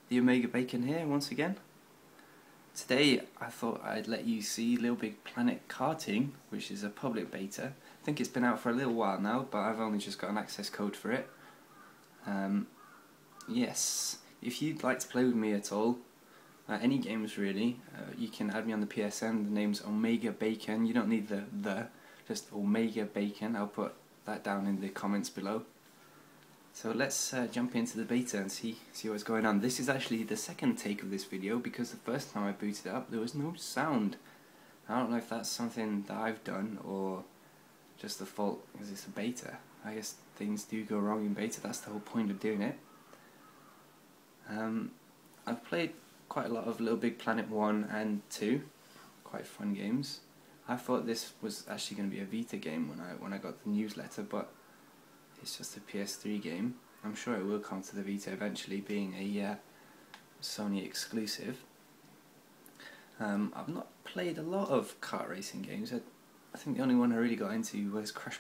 the OmegaBacon here once again. Today I thought I'd let you see Little Big Planet Karting, which is a public beta. I think it's been out for a little while now, but I've only just got an access code for it. Yes, if you'd like to play with me at all, any games really, you can add me on the PSN. The name's OmegaBacon. You don't need the, just OmegaBacon. I'll put that down in the comments below. So let's jump into the beta and see what's going on. This is actually the second take of this video because the first time I booted it up there was no sound. I don't know if that's something that I've done or just the fault because it's a beta. I guess things do go wrong in beta, that's the whole point of doing it. I've played quite a lot of Little Big Planet 1 and 2, quite fun games. I thought this was actually going to be a Vita game when I got the newsletter, but it's just a PS3 game. I'm sure it will come to the Vita eventually, being a Sony exclusive. I've not played a lot of kart racing games. I think the only one I really got into was Crash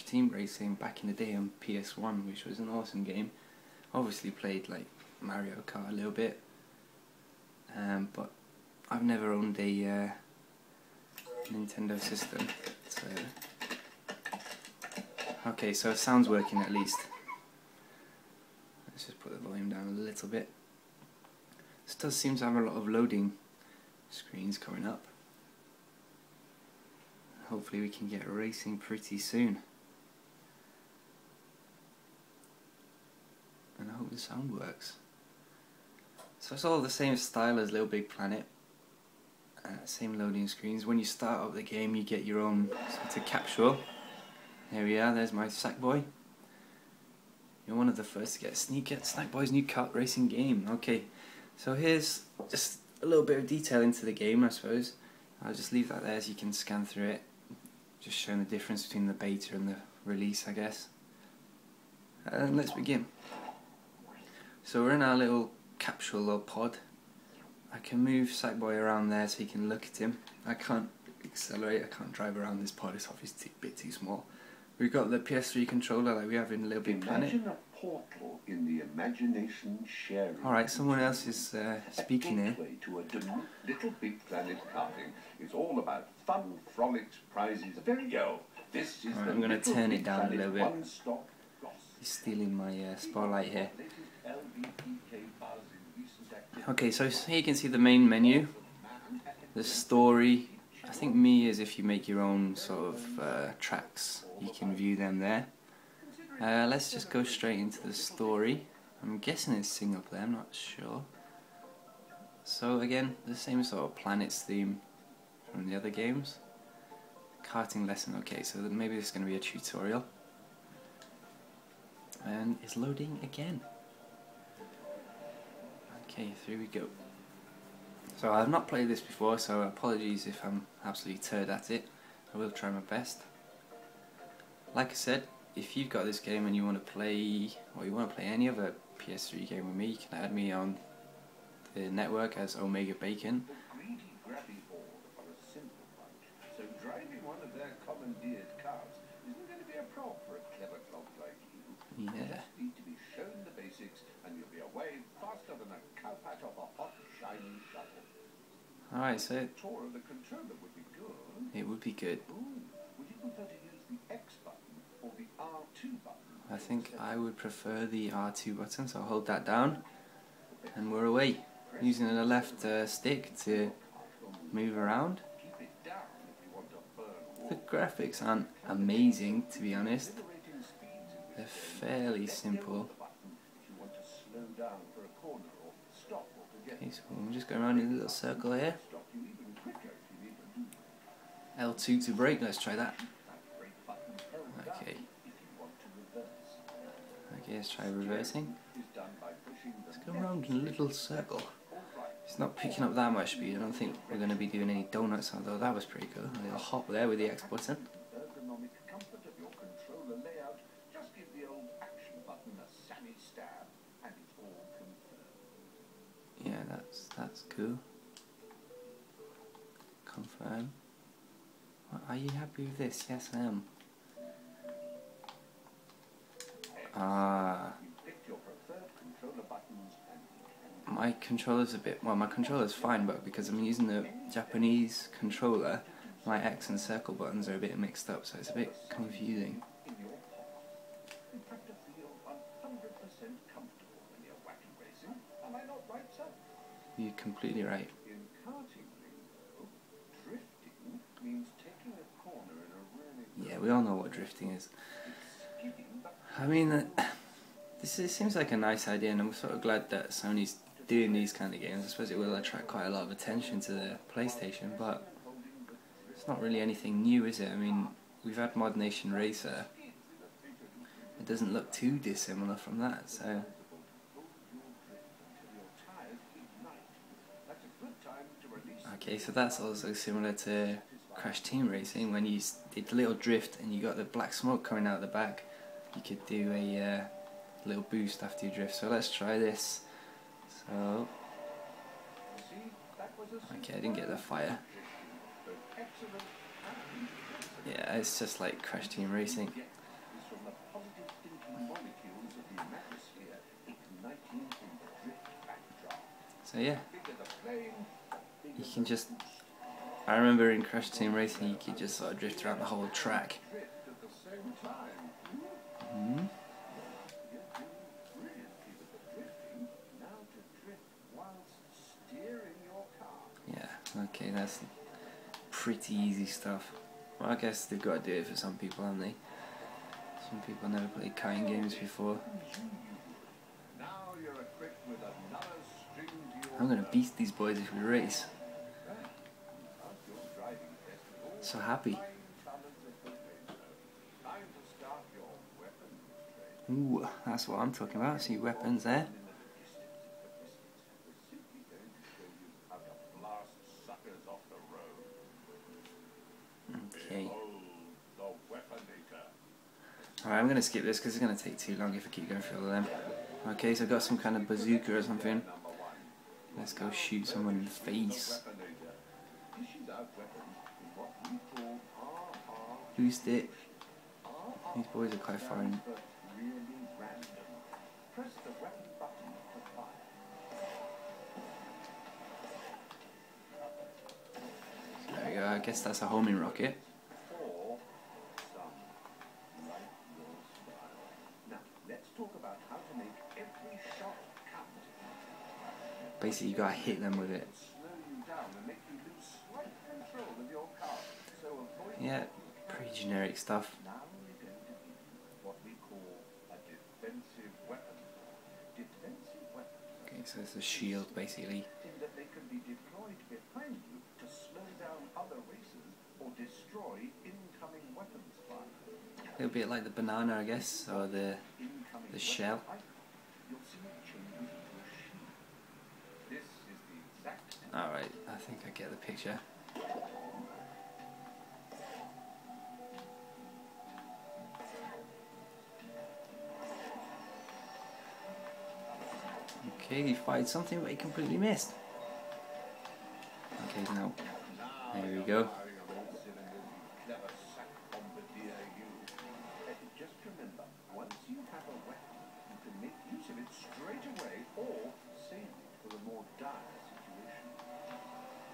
Team Racing back in the day on Pt.1, which was an awesome game. Obviously played like Mario Kart a little bit, but I've never owned a Nintendo system. So okay, so sound's working at least. Let's just put the volume down a little bit. This does seem to have a lot of loading screens coming up. Hopefully we can get racing pretty soon. And I hope the sound works. So it's all the same style as Little Big Planet. Same loading screens. When you start up the game you get your own sort of capsule. There we are, there's my Sackboy. You're one of the first to get Snackboy's new kart racing game. Okay, so here's just a little bit of detail into the game, I suppose. I'll just leave that there so you can scan through it. Just showing the difference between the beta and the release, I guess. And let's begin. So we're in our little capsule or pod. I can move Sackboy around there so you can look at him. I can't accelerate, I can't drive around this pod, it's obviously a bit too small. We've got the PS3 controller like we have in Little Big Planet. Imagine a portal in the imagination sharing. Alright, someone else is speaking here. To a Little Big Planet Karting. It's all about fun, frolics, prizes. There you go. This is I'm going to turn it down a little bit. He's stealing my spotlight here. Okay, so here you can see the main menu. The story. I think me is if you make your own sort of tracks, you can view them there. Let's just go straight into the story. I'm guessing it's Sing up there, I'm not sure. So again, the same sort of planets theme from the other games. Karting lesson, okay, so maybe this is going to be a tutorial. And it's loading again. Okay, through we go. So I've not played this before, so apologies if I'm absolutely turd at it. I will try my best. Like I said, if you've got this game and you want to play, or you want to play any other PS3 game with me, you can add me on the network as OmegaBacon. So driving one of their commandeered cars isn't going to be a problem for a clever clod like you. Yeah. You just need to be shown the basics and you'll be away faster than a cowpat off a hot, shiny shuttle. Alright, so Tour of the controller would be good. it would be good. Ooh, would you prefer to use the X button or the R2 button? I think I would prefer the R2 button, so I'll hold that down and we're away. Using the left stick to move around. The graphics aren't amazing, to be honest. They're fairly simple. Okay, so we'll just go around in a little circle here. L2 to brake, let's try that. Okay. Okay, let's try reversing. Let's go around in a little circle. It's not picking up that much speed. I don't think we're going to be doing any donuts, although that was pretty cool. A little hop there with the X button. Yeah, that's cool. Confirm. Are you happy with this? Yes, I am. Ah. my controller's a bit, well, my controller's fine, but because I'm using the Japanese controller, my X and circle buttons are a bit mixed up, so it's a bit confusing. You're completely right. In karting lingo, drifting means taking a corner in a really... Yeah, we all know what drifting is. I mean, this seems like a nice idea, and I'm sort of glad that Sony's doing these kind of games. I suppose it will attract quite a lot of attention to the PlayStation, but it's not really anything new, is it? I mean, we've had Mod Nation Racer. It doesn't look too dissimilar from that, so... Okay, so that's also similar to Crash Team Racing. When you did a little drift and you got the black smoke coming out the back, you could do a little boost after you drift. So let's try this. So, okay, I didn't get the fire. Yeah, it's just like Crash Team Racing. So yeah, you can just, I remember in Crash Team Racing you could just sort of drift around the whole track. Yeah, okay, that's pretty easy stuff. Well, I guess they've got to do it for some people, haven't they? Some people never played karting games before. I'm gonna beat these boys if we race. So happy. Ooh, that's what I'm talking about. See weapons there. Okay. Alright, I'm gonna skip this because it's gonna take too long if I keep going through all of them. Okay, so I've got some kind of bazooka or something. Let's go shoot someone in the face. Boost it. These boys are quite fun. There we go, I guess that's a homing rocket. Basically, you gotta hit them with it. Yeah, pretty generic stuff. Okay, so it's a shield basically. A little bit like the banana, I guess, or the shell. Alright, I think I get the picture. Okay, he fired something but he completely missed. Okay, now, there we go. Just remember, once you have a weapon, you can make use of it straight away or save it for a more dire situation.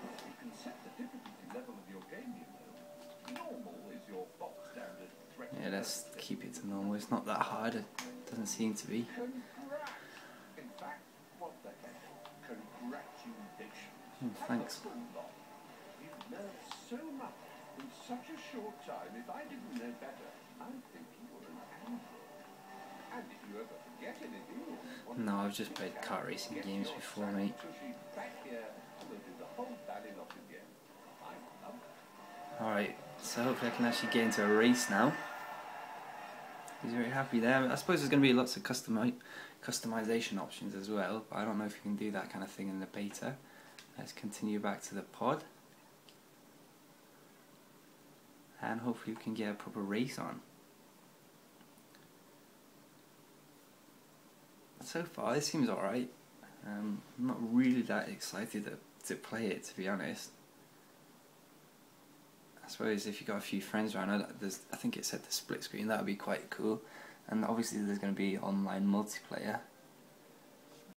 You can set the difficulty level of your game, you know. Normal is your box standard threat. Yeah, let's keep it to normal. It's not that hard, it doesn't seem to be. In fact, what the heck? Congratulations. Oh, thanks. You've learned so much in such a short time. If I didn't know better, I'd think you were an android. And if you ever forget anything... No, I've just played kart racing games before, mate. Alright, so hopefully I can actually get into a race now. He's very happy there. I suppose there's going to be lots of customization options as well, but I don't know if you can do that kind of thing in the beta. Let's continue back to the pod. And hopefully we can get a proper race on. So far, this seems alright. I'm not really that excited to play it, to be honest. I suppose if you got a few friends around, I think it said the split screen, that would be quite cool. And obviously there's going to be online multiplayer,